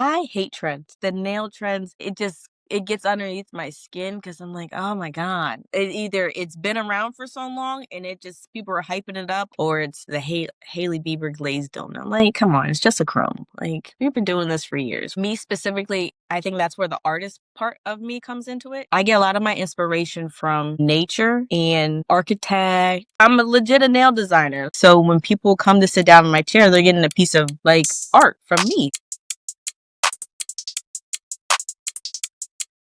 I hate trends. The nail trends, it gets underneath my skin because I'm like, "Oh my god." Either it's been around for so long and it just people are hyping it up, or it's the Hailey Bieber glazed donut. Like, come on, it's just a chrome. Like, we've been doing this for years. Me specifically, I think that's where the artist part of me comes into it. I get a lot of my inspiration from nature and architect. I'm a legit a nail designer. So when people come to sit down in my chair, they're getting a piece of like art from me.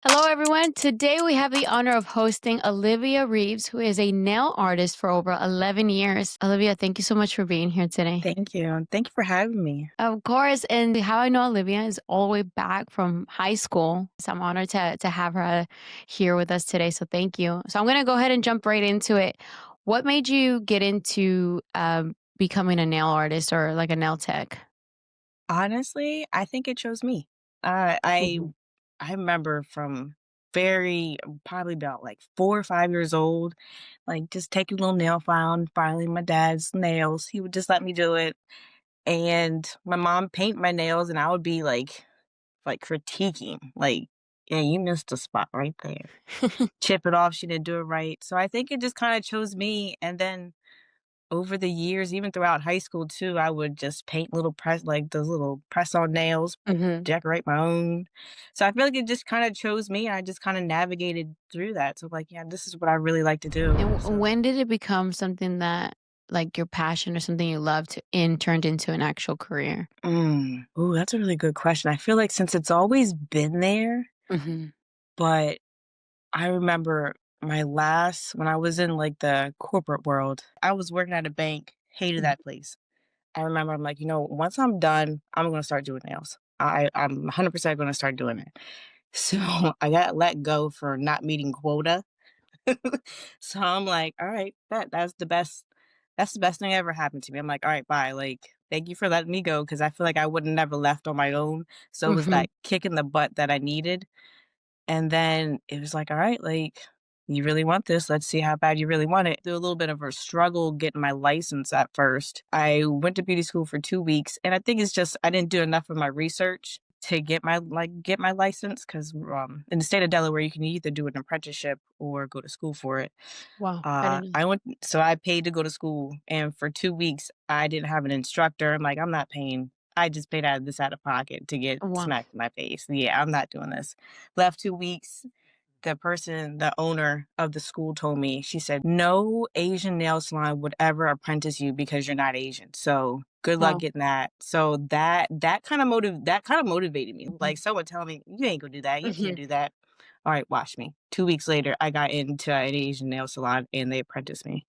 Hello, everyone. Today we have the honor of hosting Olivia Reeves, who is a nail artist for over 11 years. Olivia, thank you so much for being here today. Thank you. Thank you for having me. Of course, and how I know Olivia is all the way back from high school. So I'm honored to have her here with us today. So thank you. So I'm going to go ahead and jump right into it. What made you get into becoming a nail artist or like a nail tech? Honestly, I think it chose me. I I Mhm. I remember from very probably about like 4 or 5 years old, like just taking a little nail file and filing my dad's nails. He would just let me do it. And my mom paint my nails and I would be like critiquing, like, yeah, you missed a spot right there. Chip it off, she didn't do it right. So I think it just kind of chose me. And then over the years, even throughout high school too, I would just paint little like those little press on nails, Mhm. decorate my own. So I feel like it just kind of chose me. I just kind of navigated through that. So like, yeah, this is what I really like to do. And So, when did it become something that, like, your passion or something you love to and turned into an actual career? ooh, that's a really good question. I feel like since it's always been there, Mhm. but I remember my last when I was in like the corporate world, I was working at a bank, hated Mhm. that place. I remember I'm like, once I'm done, I'm gonna start doing nails. I'm 100% gonna start doing it. So I got let go for not meeting quota. So I'm like, all right, that's the best. That's the best thing that ever happened to me. I'm like, all right, bye. Like, thank you for letting me go because I feel like I would have never left on my own. So it was Mhm. that kick in the butt that I needed. And then it was like, all right, like, you really want this? Let's see how bad you really want it. Through a little bit of a struggle getting my license at first. I went to beauty school for 2 weeks, and I think it's just I didn't do enough of my research to get my license because in the state of Delaware you can either do an apprenticeship or go to school for it. Wow, I didn't know. So I paid to go to school, and for 2 weeks I didn't have an instructor. I'm like, I'm not paying. I just paid out of pocket to get Wow. smacked in my face. Yeah, I'm not doing this. Left 2 weeks. The owner of the school told me, she said, no Asian nail salon would ever apprentice you because you're not Asian. So good luck Wow. getting that. So that kind of motivated me. Mhm. Like someone telling me, you ain't gonna do that. You can't Mhm. do that. All right, watch me. 2 weeks later, I got into an Asian nail salon and they apprenticed me.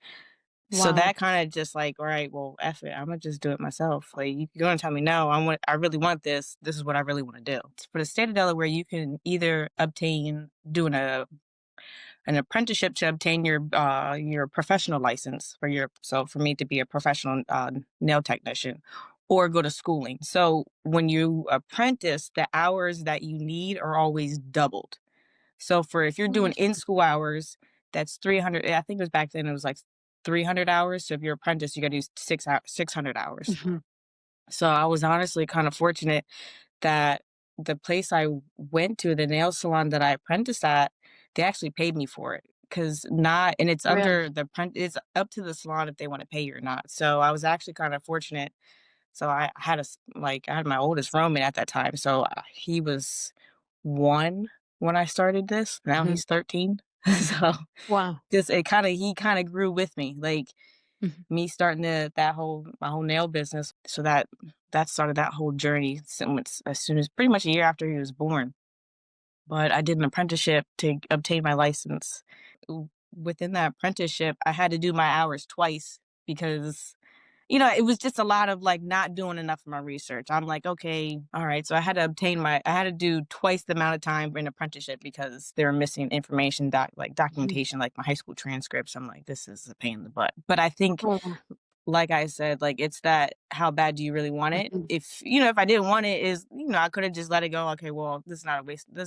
So Wow. that kind of just like, all right, well, F it. I'm gonna just do it myself. Like you're gonna tell me no, I really want this. This is what I really want to do. For the state of Delaware, you can either obtain doing an apprenticeship to obtain your professional license for me to be a professional nail technician or go to schooling. So when you apprentice, the hours that you need are always doubled. So for if you're doing in Interesting. school hours, that's 300. I think it was back then it was like 300 hours. So if you're apprentice, you got to do 600 hours. Mhm. So I was honestly kind of fortunate that the place I went to, the nail salon that I apprenticed at, they actually paid me for it. Cause not, and it's Really? under it's up to the salon if they want to pay you or not. So I was actually kind of fortunate. So I had my oldest Roman at that time. So he was 1 when I started this. Now Mhm. he's 13. So Wow. just he kind of grew with me. Like Mhm. me starting my whole nail business. So that started that whole journey as soon as pretty much a year after he was born. But I did an apprenticeship to obtain my license. Within that apprenticeship, I had to do my hours twice because it was just a lot of like not doing enough of my research. I'm like, okay, all right. So I had to do twice the amount of time in apprenticeship because they were missing information, Mhm. documentation, like my high school transcripts. I'm like, this is a pain in the butt. But I think Oh, wow. like I said, like, it's that how bad do you really want it? Mhm. If I didn't want it is, I could have just let it go. Okay, well, this is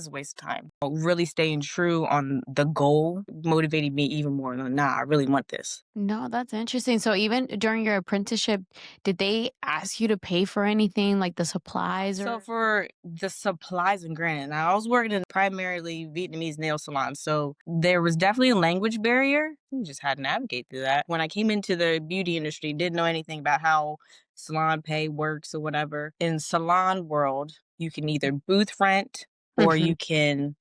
a waste of time. Really staying true on the goal motivated me even more. Like, nah, I really want this. No, that's interesting. So even during your apprenticeship, did they ask you to pay for anything like the supplies So or? for the supplies and granted, now I was working in primarily Vietnamese nail salon, so there was definitely a language barrier. You just had to navigate through that. When I came into the beauty industry, didn't know anything about how salon pay works or whatever. In salon world, you can either booth rent or Mhm.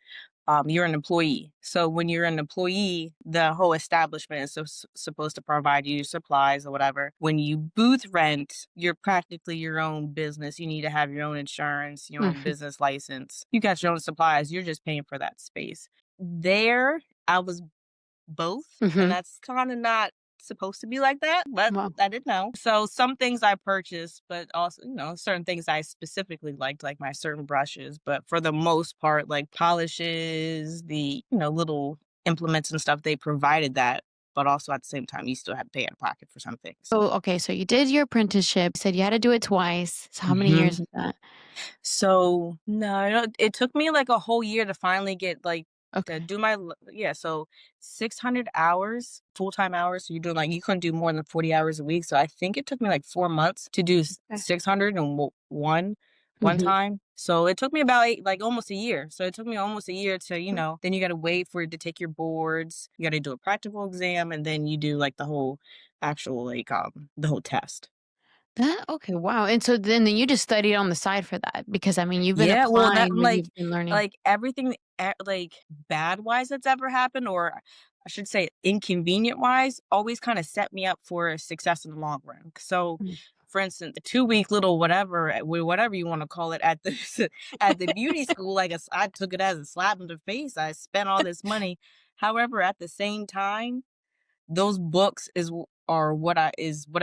you're an employee. So when you're an employee, the whole establishment is supposed to provide you supplies or whatever. When you booth rent, you're practically your own business. You need to have your own insurance, your own Mhm. business license. You got your own supplies. You're just paying for that space. There, I was both, and Mhm. that's kind of not supposed to be like that, but Wow. I didn't know. So some things I purchased, but also, certain things I specifically liked, like my certain brushes. But for the most part, like polishes, the, little implements and stuff, they provided that. But also at the same time, you still had to pay out of pocket for some things. So, okay, so you did your apprenticeship, you said you had to do it twice. So how many years is that? So, no, it took me like a whole year to finally get like to Okay. do yeah, so 600 hours, full-time hours. So you're doing like you couldn't do more than 40 hours a week. So I think it took me like 4 months to do Okay. 601 one Mhm. time. So it took me about like almost a year. So it took me almost a year to, then you got to wait for it to take your boards. You got to do a practical exam and then you do like the whole actual like the whole test. That okay, wow. And so then you just studied on the side for that because I mean you've been Yeah, well, that applying, but like you've been learning. like everything, like bad-wise that's ever happened, or I should say inconvenient-wise, always kind of set me up for success in the long run. So, Mm. for instance, the 2-week little whatever, whatever you want to call it, at the at the beauty school, like I took it as a slap in the face. I spent all this money. However, at the same time, those books are what I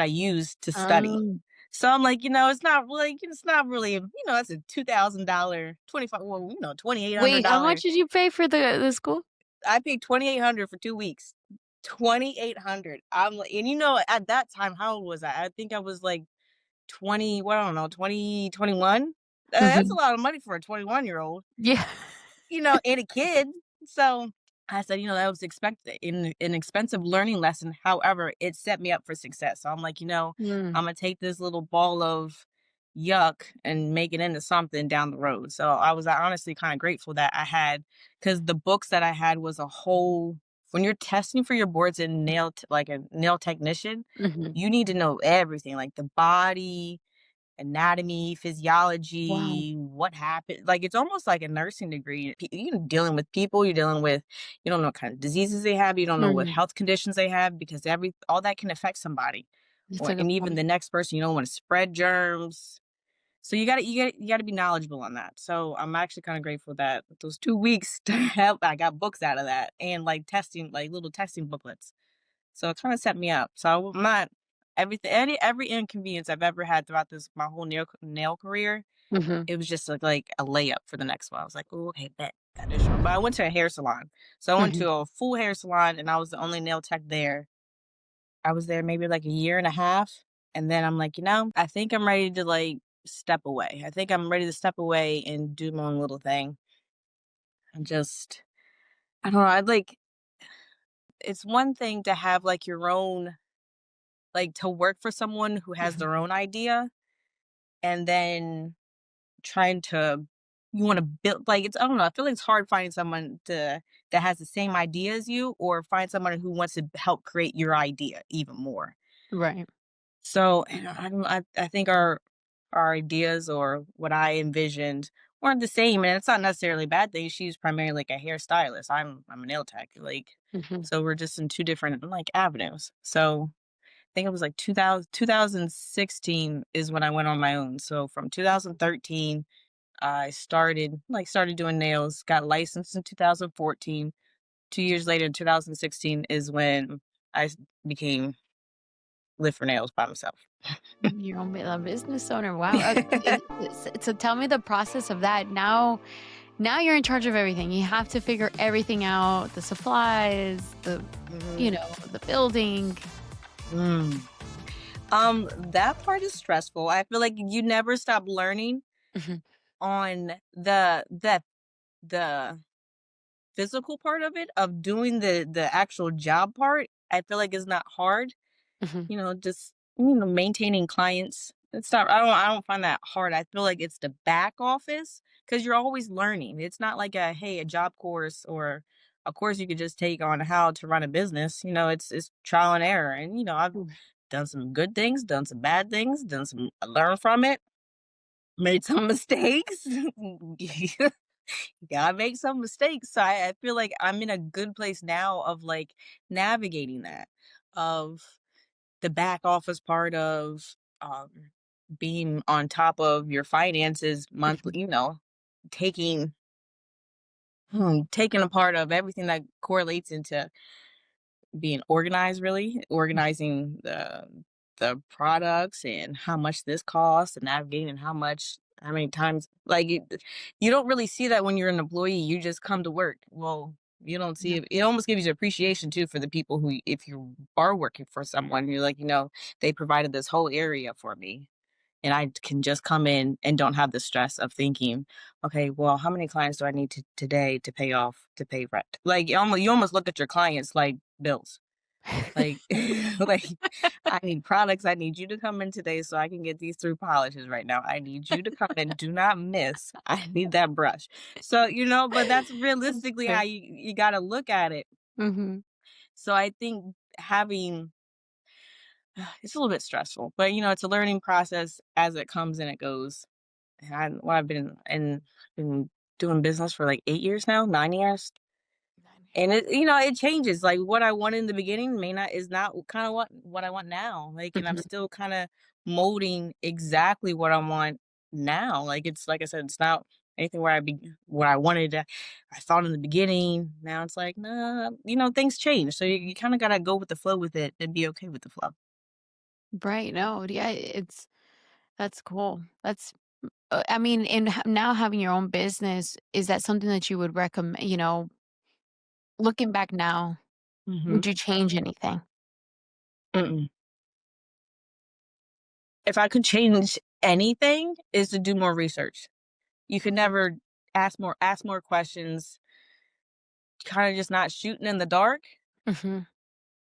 use to study. Um, So I'm like, it's not really, that's a $2,000, 25, well, $2,800. wait, how much did you pay for the school? I paid 2,800 for 2 weeks. 2,800. I'm like, and at that time, how old was I? I think I was like 20, well, I don't know, 20, 21. That's a Mhm. lot of money for a 21-year-old. Yeah. And a kid. So I said, that was expected an expensive learning lesson. However, it set me up for success. So I'm like, Mm. I'm gonna take this little ball of yuck and make it into something down the road. So I was honestly kind of grateful that I had, because the books that I had was a whole, when you're testing for your boards in like a nail technician, Mhm. you need to know everything, like the body, anatomy, Wow. physiology, what happened. Like it's almost like a nursing degree. You're dealing with people, you don't know what kind of diseases they have, you don't know what Mhm. health conditions they have, because all that can affect somebody. That's Or a good and even point. the next person, you don't want to spread germs. So you gotta be knowledgeable on that. So I'm actually kind of grateful that those 2 weeks to help, I got books out of that and like testing, like little testing booklets. So it kinda set me up. So I'm not every inconvenience I've ever had throughout this my whole nail career, Mhm. it was just like a layup for the next one. I was like, "Ooh, okay, bet, got this one." But I went to a hair salon. So I went Mhm. to a full hair salon, and I was the only nail tech there. I was there maybe like a year and a half, and then I'm like, I think I'm ready to, like, step away. I think I'm ready to step away and do my own little thing, and just I don't know, I'd like it's one thing to have, like, your own, like, to work for someone who has Mhm. their own idea, and then trying to you wanna build, like, it's I don't know, I feel like it's hard finding someone that has the same idea as you, or find someone who wants to help create your idea even more. Right. So, and I don't I think our ideas, or what I envisioned, weren't the same, and it's not necessarily a bad thing. She's primarily like a hairstylist. I'm a nail tech, like, Mhm. so we're just in two different like avenues. So I think it was like 2016 is when I went on my own. So from 2013, I started doing nails, got licensed in 2014. 2 years later, in 2016, is when became live for nails by myself. Your own a business owner. Wow. So tell me the process of that. Now you're in charge of everything. You have to figure everything out, the supplies, Mhm. the building. Mm. That part is stressful. I feel like you never stop learning Mhm, on the physical part of it, of doing the actual job part. I feel like it's not hard. mhm, Just maintaining clients. It's not. I don't find that hard. I feel like it's the back office because you're always learning. It's not like a job course or a course you could just take on how to run a business. It's trial and error, and I've mm. done some good things, done some bad things, done some learn from it, made some mistakes. Gotta make some mistakes. So I feel like I'm in a good place now of like navigating that, of the back office part of um being on top of your finances monthly, taking taking a part of everything that correlates into being organized, really organizing the products and how much this costs and navigating how many times, like, you don't really see that when you're an employee. You just come to work. Well, you don't see Yeah. it. It almost gives you appreciation too for the people who, if you are working for someone, you're like, they provided this whole area for me, and I can just come in and don't have the stress of thinking, okay, well, how many clients do I need today to pay rent? Like, you almost look at your clients like bills. Like, like, I need products. I need you to come in today so I can get these 3 polishes right now. I need you to come in. Do not miss. I need that brush. So, but that's That's realistically how good. you gotta look at it. Mhm. So I think having it's a little bit stressful, but, it's a learning process as it comes and it goes. And I've been doing business for, like, 8 years now, 9 years. 9 And years. it changes. Like, what I wanted in the beginning may not is not kind of what I want now. Like, and I'm Mhm. still kind of molding exactly what I want now. Like, it's like I said, it's not anything where I wanted to, I thought in the beginning. Now it's like, nah, things change. So you kind of gotta go with the flow with it and be okay with the flow. Right, no, yeah, that's cool. That's I mean, in now having your own business, is that something that you would recommend, looking back now, Hmm. would you change anything? Mm-mm. If I could change anything, is to do more research. You could Okay. never ask more questions, kind of just not shooting in the dark. Mhm,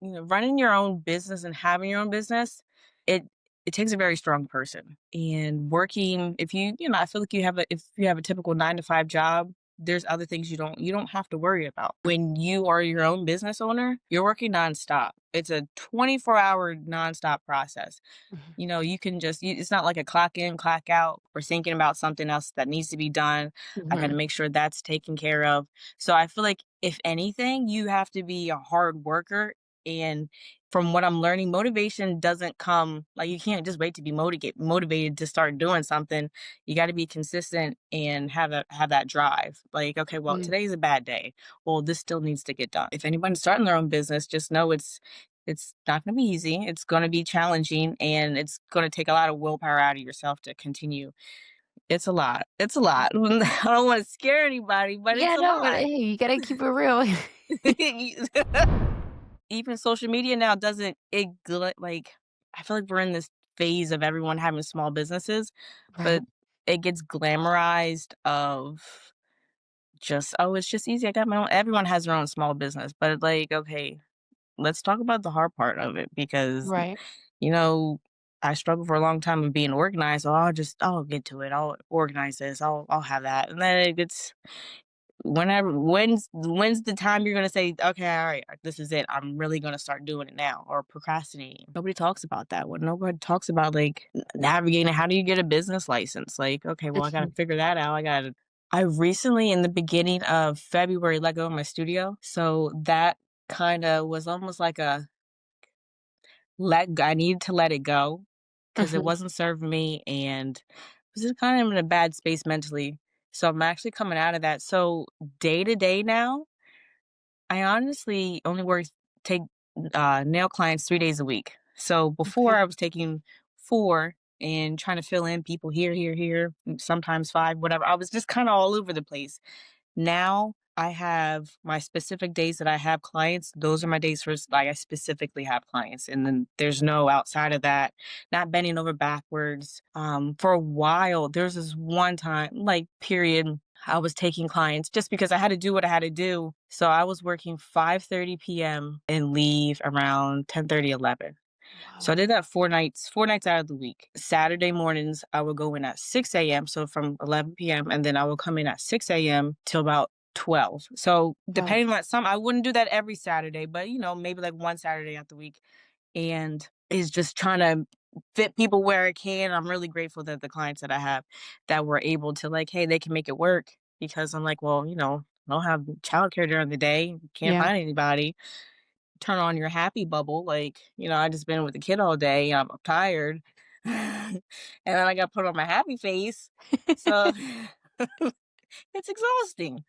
Running your own business and having your own business, it it takes a very strong person. And working, if I feel like if you have a typical 9 to 5 job, there's other things you don't have to worry about. When you are your own business owner, you're working nonstop. It's a 24-hour nonstop process. mhm, You can just it's not like a clock in, clock out, or thinking about something else that needs to be done. I got to mhm, make sure that's taken care of. So I feel like if anything, you have to be a hard worker. And from what I'm learning, motivation doesn't come, like, you can't just wait to be motivated to start doing something. You got to be consistent and have that drive. Like, okay, well, mhm. today's a bad day. Well, this still needs to get done. If anyone's starting their own business, just know it's not going to be easy. It's going to be challenging, and it's going to take a lot of willpower out of yourself to continue. It's a lot. It's a lot. I don't want to scare anybody, but it's Yeah, a no, but lot. hey, you gotta keep it real. Even social media now doesn't it like, I feel like we're in this phase of everyone having small businesses, Right. but it gets glamorized of just, oh, it's just easy. I got my own. Everyone has their own small business, but like, okay, let's talk about the hard part of it, because Right. you know I struggled for a long time of being organized. So I'll get to it. I'll organize this. I'll have that, and then it gets, when's the time you're gonna say, okay, all right, this is it. I'm really gonna start doing it now, or procrastinating. Nobody talks about that. When nobody talks about, like, navigating, how do you get a business license? Like, okay, well, I gotta Mhm. figure that out. I recently, in the beginning of February, let go of my studio. So that kind of was almost like I needed to let it go because it Mhm. wasn't serving me, and I was just kind of in a bad space mentally. So I'm actually coming out of that. So day to day now, I honestly only take nail clients 3 days a week. So before, Okay. I was taking 4 and trying to fill in people here, here, here, sometimes 5, whatever. I was just kind of all over the place. Now I have my specific days that I have clients. Those are my days for like I specifically have clients. And then there's no outside of that, not bending over backwards. For a while, there's this one time, like period, I was taking clients just because I had to do what I had to do. So I was working 5:30 p.m. and leave around 10:30, 11. So Wow. I did that 4 nights out of the week. Saturday mornings, I would go in at 6 a.m. So from 11 p.m. And then I would come in at 6 a.m. till about 12. So Wow. depending on some, I wouldn't do that every Saturday, but maybe like one Saturday out the week. And is just trying to fit people where it can. I'm really grateful that the clients that I have that were able to like, hey, they can make it work because I'm like, well, I don't have childcare during the day, can't Yeah. find anybody, turn on your happy bubble. Like, I just been with the kid all day. I'm tired. And then I got put on my happy face. So it's exhausting.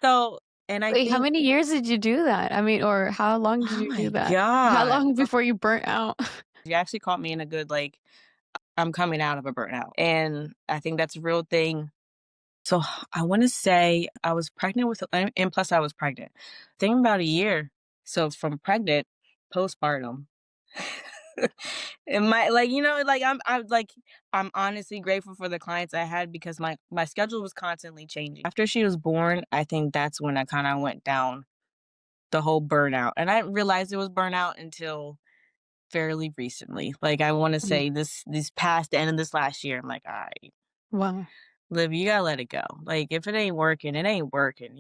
So, and I Wait, how think, many years did you do that? I mean, or how long did oh you do my that? How God. long before you burnt out? You actually caught me in a good, like, I'm coming out of a burnout. And I think that's a real thing. So I want to say I was pregnant and plus I was pregnant. I think about a year. So from pregnant, postpartum. It might like like I'm honestly grateful for the clients I had because my schedule was constantly changing. After she was born, I think that's when I kind of went down the whole burnout. And I didn't realize it was burnout until fairly recently. Like I want to Mm. say this past the end of this last year. I'm like, all right, Wow. Liv, you gotta let it go. Like if it ain't working, it ain't working.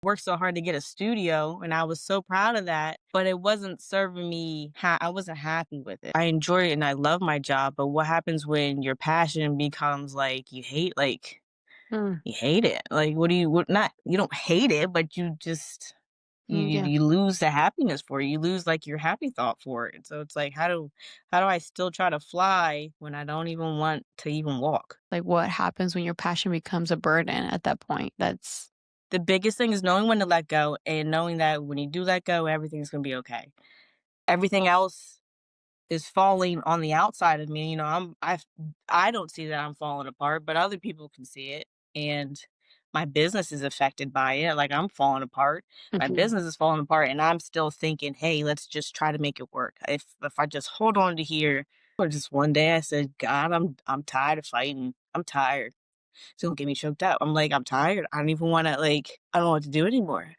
Worked so hard to get a studio and I was so proud of that, but it wasn't serving me. I wasn't happy with it. I enjoy it and I love my job, but what happens when your passion becomes like Mm. you hate it? Like what not you don't hate it, but you just Mm, yeah. you lose the happiness for it. You lose like your happy thought for it. So it's like how do I still try to fly when I don't even want to even walk? Like, what happens when your passion becomes a burden at that point? That's The biggest thing is knowing when to let go and knowing that when you do let go, everything's gonna be okay. Everything else is falling on the outside of me. I don't see that I'm falling apart, but other people can see it. And my business is affected by it. Like I'm falling apart. My Mhm. business is falling apart and I'm still thinking, hey, let's just try to make it work. If I just hold on to here, or just one day I said, God, I'm tired of fighting. I'm tired. So don't get me choked up. I'm like, I'm tired. I don't even wanna I don't know what to do anymore.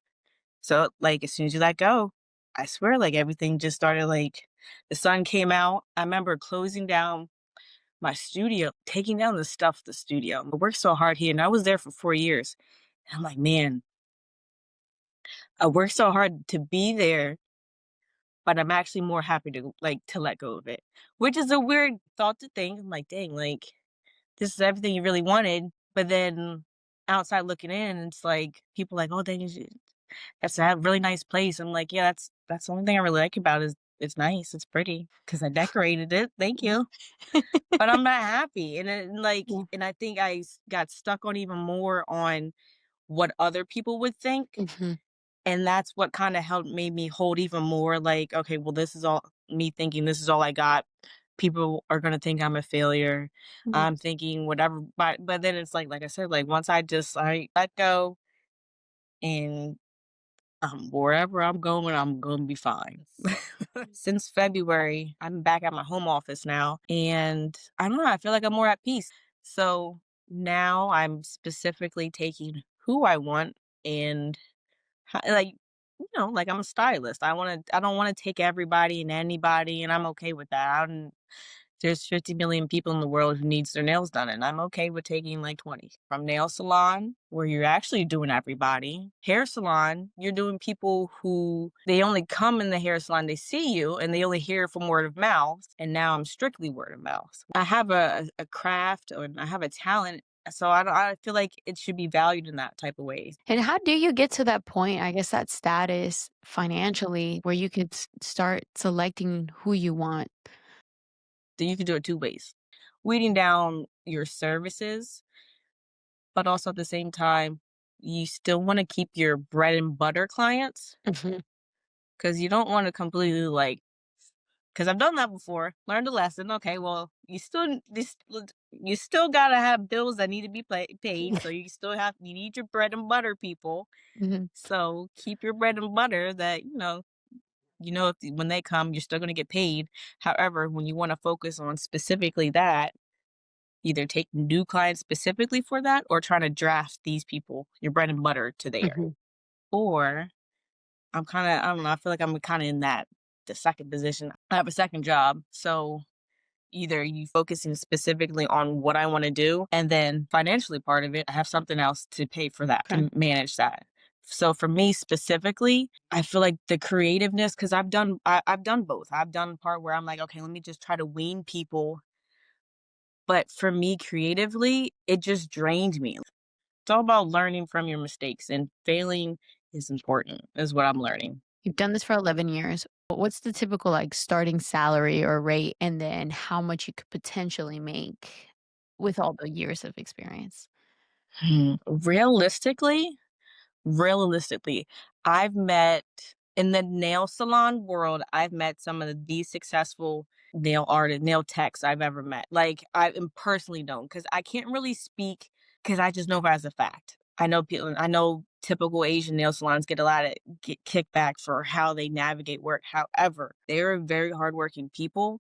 So, like, as soon as you let go, I swear, like, everything just started, like the sun came out. I remember closing down my studio, taking down the stuff the studio. I worked so hard here, and I was there for 4 years. And I'm like, "Man, I worked so hard to be there, but I'm actually more happy to let go of it." Which is a weird thought to think. I'm like, "Dang, like, this is everything you really wanted." But then outside looking in, it's like people like, "Oh, dang, that's a really nice place." I'm like, "Yeah, that's the only thing I really like about it is it's nice, it's pretty because I decorated it, thank you." But I'm not happy, Yeah. and I think got stuck on even more on what other people would think, Mhm. and that's what kinda helped made me hold even more like, "Okay, well, this is all me thinking this is all I got. People are gonna think I'm a failure." Yeah. I'm thinking whatever, but then it's like I said, like, once I let go and wherever I'm going, I'm gonna be fine. Since February, I'm back at my home office now, and I don't know, I feel like I'm more at peace. So now I'm specifically taking who I want and like like I'm a stylist. I don't want to take everybody and anybody, and I'm okay with that. There's 50 million people in the world who needs their nails done, and I'm okay with taking like 20. From nail salon, where you're actually doing everybody. Hair salon, you're doing people who they only come in the hair salon, they see you, and they only hear from word of mouth. And now I'm strictly word of mouth. I have a craft or I have a talent, so I feel like it should be valued in that type of way. And how do you get to that point, I guess that status financially where you could start selecting who you want? So you can do it two ways. Weeding down your services, but also at the same time, you still want to keep your bread and butter clients Mhm. because you don't want to completely because I've done that before. Learned a lesson. Okay, well, you still gotta have bills that need to be paid. So you need your bread and butter, people. Mhm. So keep your bread and butter that if, when they come, you're still gonna get paid. However, when you want to focus on specifically that, either take new clients specifically for that, or trying to draft these people, your bread and butter, to there. Mhm. Or I don't know, I feel like I'm kinda in the second position. I have a second job, so either you focusing specifically on what I wanna do, and then financially part of it, I have something else to pay for that, Okay. to manage that. So for me specifically, I feel like the creativeness, because I've done both. I've done the part where I'm like, "Okay, let me just try to wean people," but for me creatively, it just drained me. It's all about learning from your mistakes, and failing is important, is what I'm learning. You've done this for 11 years. What's the typical like starting salary or rate, and then how much you could potentially make with all the years of experience? Realistically, realistically, I've met in the nail salon world, I've met some of the successful nail techs I've ever met. Like, I am personally known, because I can't really speak, because I just know as a fact. I know typical Asian nail salons get a lot of kickback for how they navigate work. However, they're very hardworking people,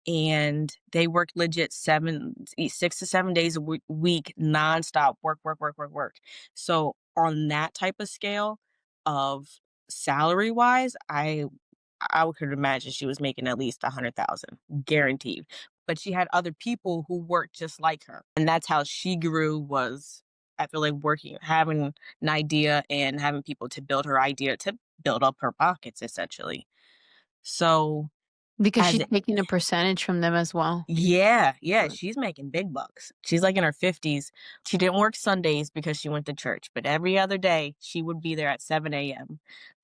and they work legit 6 to 7 days a week, nonstop work, work, work, work, work. So on that type of scale of salary wise, I could imagine she was making at least 100,000 guaranteed. But she had other people who worked just like her, and that's how she grew. Was, I feel like, working, having an idea, and having people to build her idea, to build up her pockets, essentially. So Because as she's taking a percentage from them as well. Yeah, yeah, Right. she's making big bucks. She's, like, in her 50s. She didn't work Sundays because she went to church, but every other day, she would be there at 7 AM.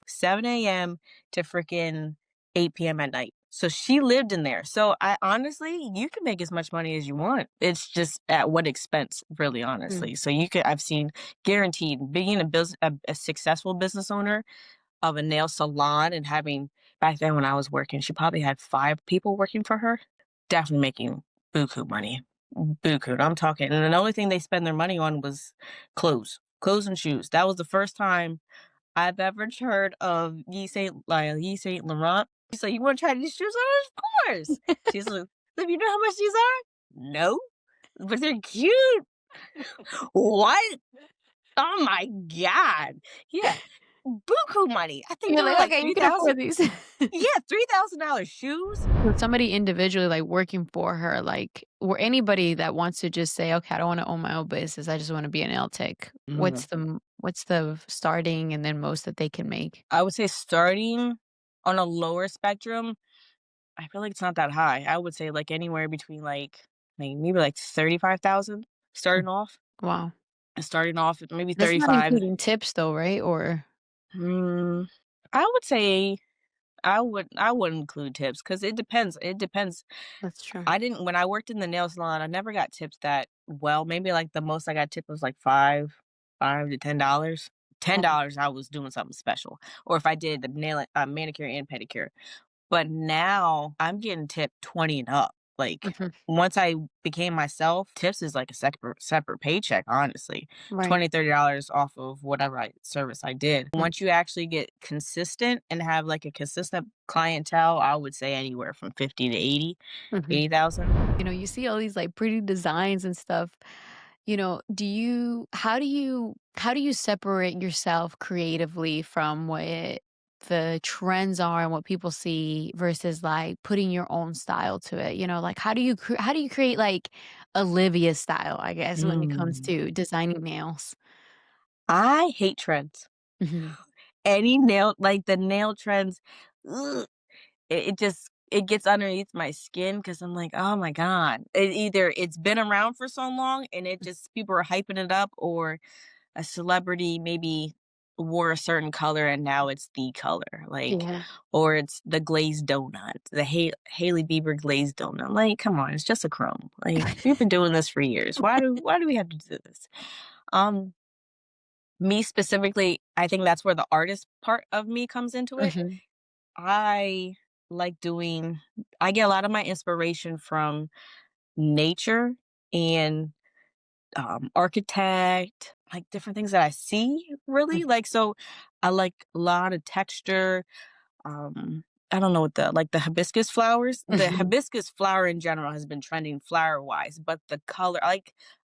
7 AM to freaking 8 PM at night. So she lived in there. So I honestly, you can make as much money as you want. It's just at what expense, really, Mm. honestly. So I've seen, guaranteed, being a successful business owner of a nail salon, and having, back then when I was working, she probably had 5 people working for her. Definitely making buku money. Buku. I'm talking, and the only thing they spend their money on was clothes. Clothes and shoes. That was the first time I've ever heard of Yves Saint Laurent. She's like, "You wanna try these shoes on?" "Of course." She's like, "Liv, you know how much these are?" "No, but they're cute." "What?" "Oh my god." Yeah. Buku money. I think You're they were like, like "Okay, you can 3,000. afford these." Yeah, $3,000 shoes. So somebody individually, like, working for her, like, or anybody that wants to just say, "Okay, I don't wanna own my own business, I just wanna be a nail tech." Mm. What's the starting and then most that they can make? I would say, starting on a lower spectrum, I feel like it's not that high. I would say, like, anywhere between, like maybe like 35,000 Mm. starting off. Wow. Starting off at maybe That's not 35. including tips though, right? Or Mm, I would say, I would include tips, because it depends. It depends. that's true. I didn't When I worked in the nail salon, I never got tips that well. Maybe, like, the most I got tipped was like five to $10. Wow. $10, I was doing something special. Or if I did the manicure and pedicure. But now I'm getting tipped 20 and up. Like, Mhm. once I became myself, tips is like a separate paycheck, honestly. Right. 20, $30 off of whatever service I did. Mm. Once you actually get consistent and have, like, a consistent clientele, I would say anywhere from 50 to 80, Mhm. 80,000. You see all these, like, pretty designs and stuff. Do you how do you separate yourself creatively from what the trends are and what people see versus, like, putting your own style to it? Like, how do you create, like, Olivia style, I guess, when it comes Mm. to designing nails? I hate trends. Mhm. Any nail, like the nail trends, ugh, it gets underneath my skin, because I'm like, "Oh my god." Either it's been around for so long, and it just, people are hyping it up, or a celebrity maybe wore a certain color and now it's the color, like, Yeah. or it's the glazed donut, the Hailey Bieber glazed donut. Like, come on, it's just a crumb. Like, we've been doing this for years. Why do we have to do this? Um, Me specifically, I think that's where the artist part of me comes into it. Mhm. like doing I get a lot of my inspiration from nature and architect, like different things that I see really. Like so I like a lot of texture. Um I don't know what the hibiscus flowers. The Mhm. hibiscus flower in general has been trending flower wise, but the color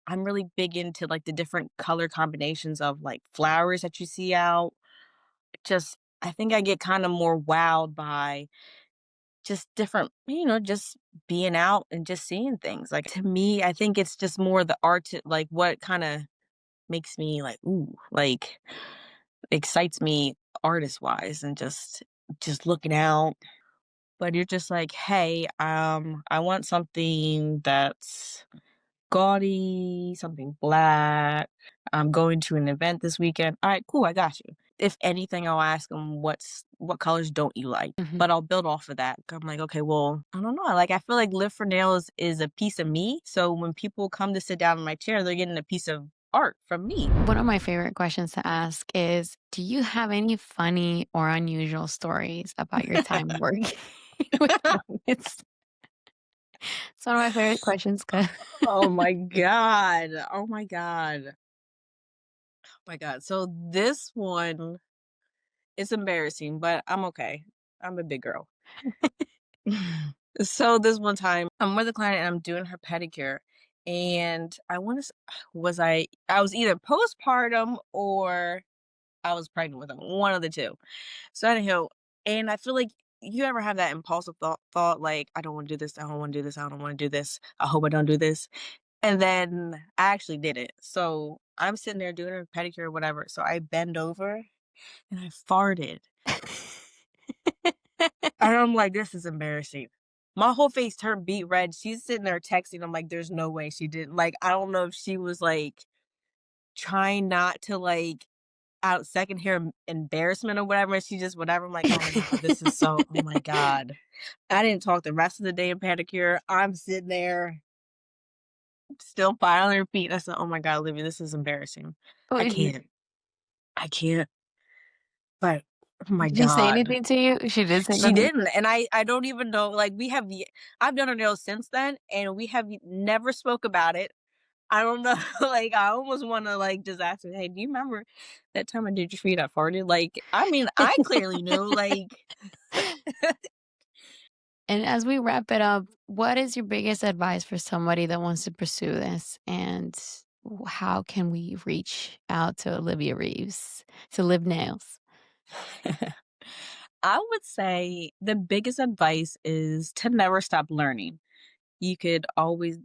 I'm really big into like the different color combinations of like flowers that you see out. Just I think I get kind of more wowed by just different, just being out and just seeing things. Like to me, I think it's just more the art, like what kind of makes me like, ooh, like excites me artist wise and just looking out. But you're just like, hey, I want something that's gaudy, something black. I'm going to an event this weekend. All right, cool, I got you. If anything, I'll ask them what colors don't you like? Mhm. But I'll build off of that. I'm like, okay, well, I don't know. Like I feel like Live for Nails is a piece of me. So when people come to sit down in my chair, they're getting a piece of art from me. One of my favorite questions to ask is, do you have any funny or unusual stories about your time working with clients? It's one of my favorite questions 'cause Oh my god. Oh my god. Oh my god. So this one is embarrassing, but I'm okay. I'm a big girl. So this one time, I'm with a client and I'm doing her pedicure, and I want to I was either postpartum or I was pregnant with him, one of the two. So anyhow, and I feel like you ever have that impulsive thought like I don't want to do this, I don't want to do this, I don't want to do this, I hope I don't do this, and then I actually did it. So I'm sitting there doing her pedicure or whatever. So I bend over and I farted. And I'm like, this is embarrassing. My whole face turned beet red. She's sitting there texting. I'm like, there's no way she didn't. Like, I don't know if she was like trying not to like out second hair embarrassment or whatever. And she just whatever. I'm like, oh my God, this is so, oh my God. I didn't talk the rest of the day in pedicure. I'm sitting there still filing her feet. I said, oh my God, Olivia, this is embarrassing. I Wait, can't. I can't. But oh my did she say God. anything to you? She did say She nothing? didn't, and I don't even know, like, I've done her nails since then, and we have never spoke about it. I don't know, like, I almost wanna, like, just ask her, "Hey, do you remember that time I did your feet, I farted?" Like, I mean, I clearly knew, like And as we wrap it up, what is your biggest advice for somebody that wants to pursue this? And how can we reach out to Olivia Reeves to live nails? I would say the biggest advice is to never stop learning. You could always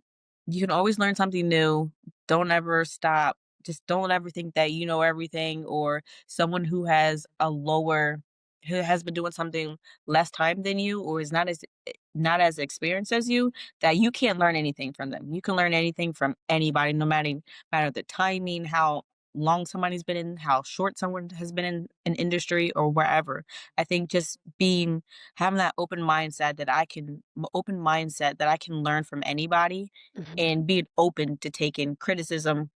you can always learn something new. Don't ever stop. Just don't ever think that you know everything or someone who has been doing something less time than you or is not as experienced as you that you can't learn anything from them. You can learn anything from anybody no matter the timing, how long somebody's been in, how short someone has been in an industry or wherever. I think just being having that open mindset that I can learn from anybody Mhm, and being open to taking criticism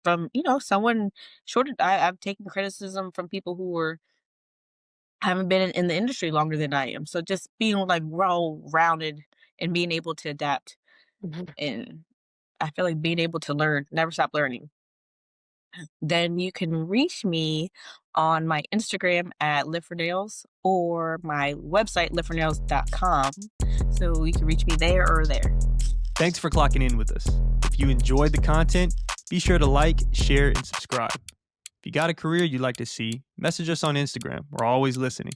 from, someone shorter. I've taken criticism from people who haven't been in the industry longer than I am. So just being like well rounded and being able to adapt mhm. and I feel like being able to learn, never stop learning. Then you can reach me on my Instagram at Live for Nails or my website, livefornails.com. So you can reach me there or there. Thanks for clocking in with us. If you enjoyed the content, be sure to like, share, and subscribe. If you got a career you'd like to see, message us on Instagram. We're always listening.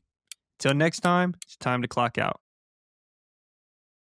Till next time, it's time to clock out.